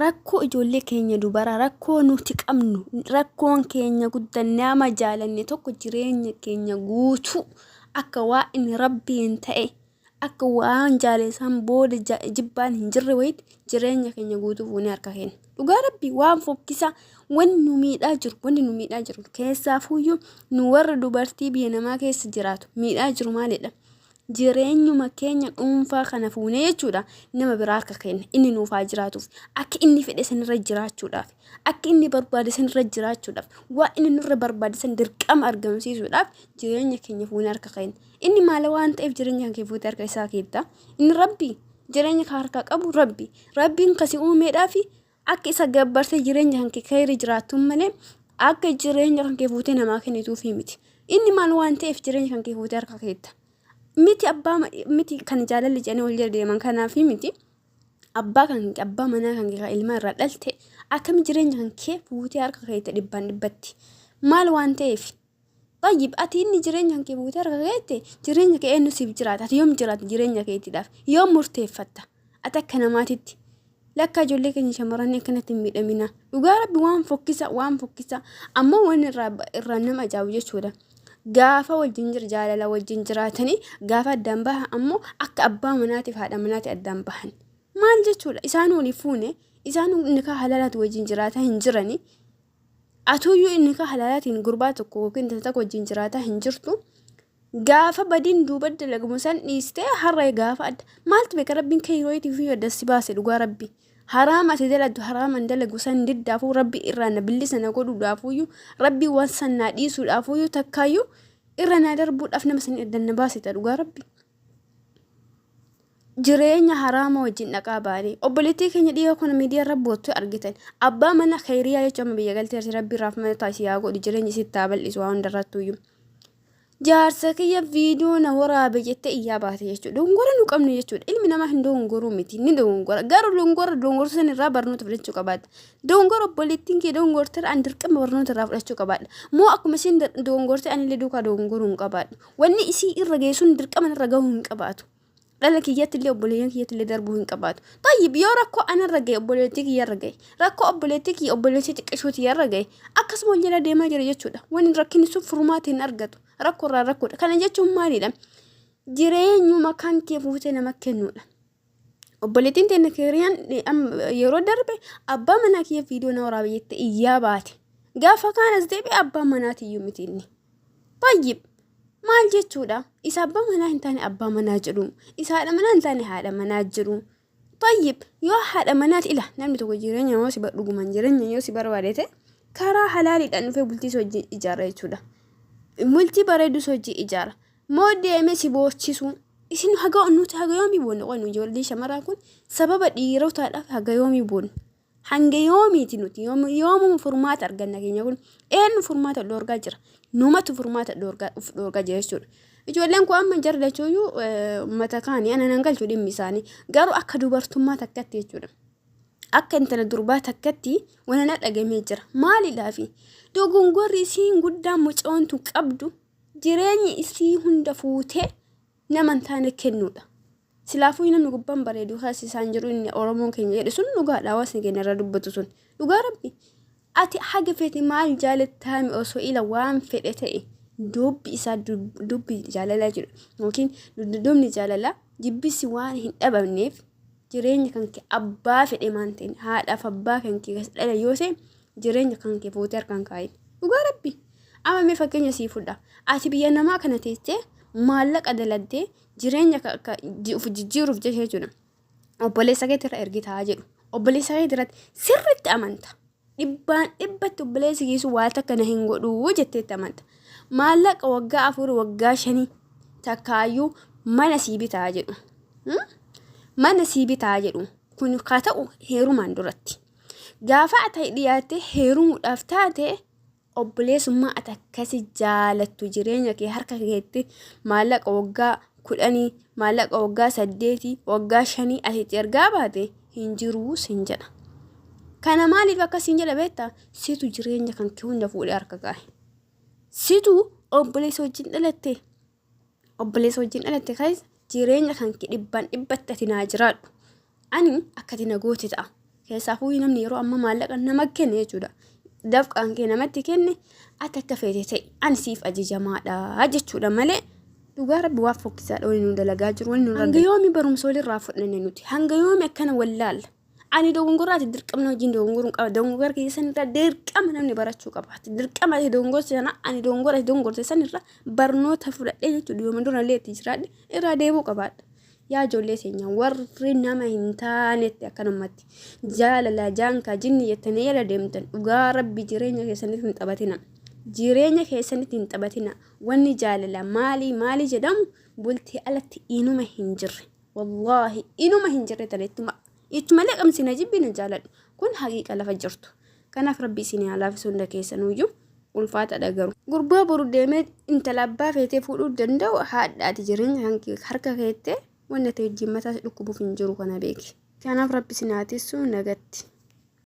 rakkoo ijoollee keenya dubara rakkoo nuti qabnu rakkoon keenya guddannaa ama jaalanne tokko jireenya keenya guutuu akka waa inni rabbiin ta'e akka waan jaaleessan booda jibbaan hin jirre wayit jireenya keenya guutuu fuunee harka keenya dhugaa rabbi waan fokkisa wanni nu miidhaa jiru keessaafuyyuu nu warra dubartii biyya namaa keessa jiraatu miidhaa jiru maalidha jireenyuma keenya dhuunfaa kana fuunee jechuudha nama biraa harka keenya inni nuuf haa jiraatuuf akka inni fedhe sanirra jiraachuudhaaf akka inni barbaade sanirra jiraachuudhaaf waa inni nurra barbaade san dirqama argamsiisuudhaaf jireenya keenya fuunee harka keenya inni maala waan ta'eef jireenya keenya fuutee harka isaa keetta inni rabbi jireenya harka qabu rabbiin kasi uumeedhaaf akka isa gabbarsee jireenya kan keessa jiraatu malee akka jireenya kan keessa fuutee namaa kennituuf miti inni maal waan ta'eef jireenya kan keessa fuutee harka keetta miti kan jaalalli jedhanii wal jala deeman kanaaf miti abbaa manaa kan ilma irraa dhalte akkam jireenya kan kee fuutee harka keetta dhibbatti maal waan ta'eef baay'ee ati inni jireenya kan kee fuutee harka keette jireenya kee eenyu siif jiraata ati yoom jiraata jireenya keetiidhaaf yoom murteeffatta ati akka namaatitti lakka ijoollee keenya shamarranii akkanatti miidhamina dhugaa rabbi waan fokkisa ammoo waan irraa nama ajaa'ibu jechuudha. Gaafa wajjin jaalala wajjin jiraatanii gaafa addaan bahan ammoo akka abbaa manaatiif haadha manaati addaan bahan maal jechuudha isaan waliif fuune isaan nikaa halaalaati wajjin jiraataa hin jirani atuyyuu nikaa halaalaatiin gurbaa tokko yookiin tokko wajjin jiraataa hin jirtu gaafa badiin duuba dalagamu san dhiistee har'a gaafa adda maaltu beeka rabbiin keeyirooyitii fi addasi baase dhugaa rabbi haraam ati daladdu haraam an dalagu san diddaafuu rabbi irraa na billisa na godhuudhaafuyyuu rabbi waan san naa dhiisuudhaafuyyuu takkaayyuu irra na darbuudhaaf nama san eddan na baasita dhugaa rabbi jireenya haraama wajjin dhaqaa baanii obboleettii keenya dhiiga kuna miidiyaa rabboottu argitan abbaa mana khayriyaa jechuun biyya galtee rabbi irraaf mana taasisaa godhi jireenya isitti bal'isu waan hundarrattuyyuu jaarsa kiyya viidiyoo na waraabe jette iyyaa baate jechuudha dongora nu qabnu jechuudha ilmi namaa hin dongoruu miti ni dongora garuu dongoruu san irraa barnoota fudhachuu qabaadha dongora obboleettiin kee dongortee an dirqama barnoota irraa fudhachuu qabaadha moo akkuma isiin dongortee anillee duukaa dongoruu hin qabaadhu wanni isii irra geessuun dirqama irra gahuu hin qabaatu dhala kiyyattillee obboleeyyan kiyyattillee darbuu hin qabaatu tayyib yoo rakkoo anarra gahe obboleettii kiyyarra gahe rakkoo obboleettii kiyya obboleettii xiqqishooti yarra gahe akkasuma wal jala deemaa jira jechuudha wanni rakkinni sun furmaata hin argatu rakkoo irraa rakkoodha kana jechuun maalidha jireenyuma kan kee fuutee nama kennuudha obboleettiin teenya keeriyaan yeroo darbe abbaa manaa kiyya viidiyoo na waraabe jette iyyaa baate gaafa kaanas deebi'e abbaa manaatiyyuu miti inni baay'ee maal jechuudha isa abbaa manaa hin taane abbaa manaa jedhu isa haadha manaa hin taane haadha manaa jedhu tayyib yoo haadha manaati ila namni tokko jireenya yoo si dhuguman jireenya yoo si barbaadete karaa halaaliidhaan dhufee bultii hojii ijaara jechuudha multi bareedu hojii ijaara moo deemee si boochisu isin haga nuti haga yoomii boonu qoonu ijoollee shamaraa kun sababa dhiirotaadhaaf haga yoomii boonu hanga yoomiiti nuti yoomuu furmaata arganna keenya kun eenyu furmaata dhoorgaa jira numatu furmaata dhoorgaa jira jechuudha ijoolleen kun amma jarlachuuyyuu mata kaanii ana nan galchuu dhimmi isaanii garuu akka dubartummaa takkatti jechuudha akka intala durbaa takkatti wanana dhagamee jira maalidhaafi dogongorri isiin guddaan mucoontu qabdu jireenyi isii hunda fuutee naman taane kennuudha silaafuu namni gubbaan bareedu haasisaan jiru inni oromoon keenya jedhe sun dhugaadha hawaasni keenya irra dubbatu sun dhugaa rabbi ati haga feeti maal jaalattaami osoo ila waan fedhe ta'e dubbi isaa dubbi jaalalaa jiru yookiin dubni jaalalaa jibbisi waan hin dhabamneef jireenya kan kee abbaa fedhe maanteen haadhaaf abbaa kan kee dhala yoo ta'e jireenya kan kee fuutee harkaan kaa'e dhugaa rabbi amma mee fakkeenya sii fudha ati biyya namaa kana teessee maallaqa daladdee jireenya of jijjiiruuf jechuudha obboleessa keetti irra ergitaa jedhu obboleessa keetti irratti sirriitti amanta dhibbaan dhibbatti obboleessi geessu waan takka na hin godhuu jetteetti amanta maallaqa waggaa 4 waggaa 5 takkaayyuu mana sii bitaa jedhu mana sii bitaa jedhu kun ka ta'u heerumaan duratti gaafa ati dhiyaattee heerumuudhaaf taate obboleessummaa ati akkasi jaalattu jireenya kee harka keetti maallaqa waggaa 10 maallaqa waggaa 8 waggaa 5 ati ergaa baate hin jiruu sin jedha kana maaliif akkasiin jedha beektaa situ jireenya kan kee hunda fuudhee harka kaa'e situ obboleessa wajjin dhalatte kaayis jireenya kan kee dhibbaan dhibbatti ati naa jiraadhu ani akkati na goote ta'a Keessaafuu namni yeroo amma maallaqa nama kenne jechuudha. Dafqaan kee namatti kenne ati akka feete ta'e ani siif ajajamaadha jechuudha malee dhugaa rabbi waa fokkisaadha waliin nu dalagaa jiru waliin nu hanga yoomi barumsa walirraa fudhanne nuti hanga yoomi akkana wallaalla. Ani dogongoraati dirqamna wajjin dogongoruun qaba dogongora keessanirra dirqama namni barachuu qabaati dirqama dogongorsa sana ani dogongorsa sanirra barnoota fudhadhee jechuudha yooma dura illee itti jiraadhe irraa deebuu qabaadha. Yaa ijoollee keenya warri nama hin taanetti akkanumatti jaalala jaankaa jinni jettanii yala deemtan dhugaa rabbi jireenya keessanitti hin taphatina. Jireenya keessanitti hin taphatina. Wanni jaalala maalii jedhamu bultii alatti inuma hin jirre. Wallaahi inuma hin jirre taleettuma. Ittuma qamsina jibbina jaaladhu. Kun haqiiqa lafa jirtu. Kanaaf rabbi isin haalaafi hunda keessanuyyuu ulfaata dhagaru. Gurbaa boru deemee intala abbaa feetee fuudhuu danda'u haadhaati jireenya harka keettee wanna ta'e wajjin mataa dhukkubuuf hin jiru kana beeki. Kanaaf rabbi isin haa teessu nagatti.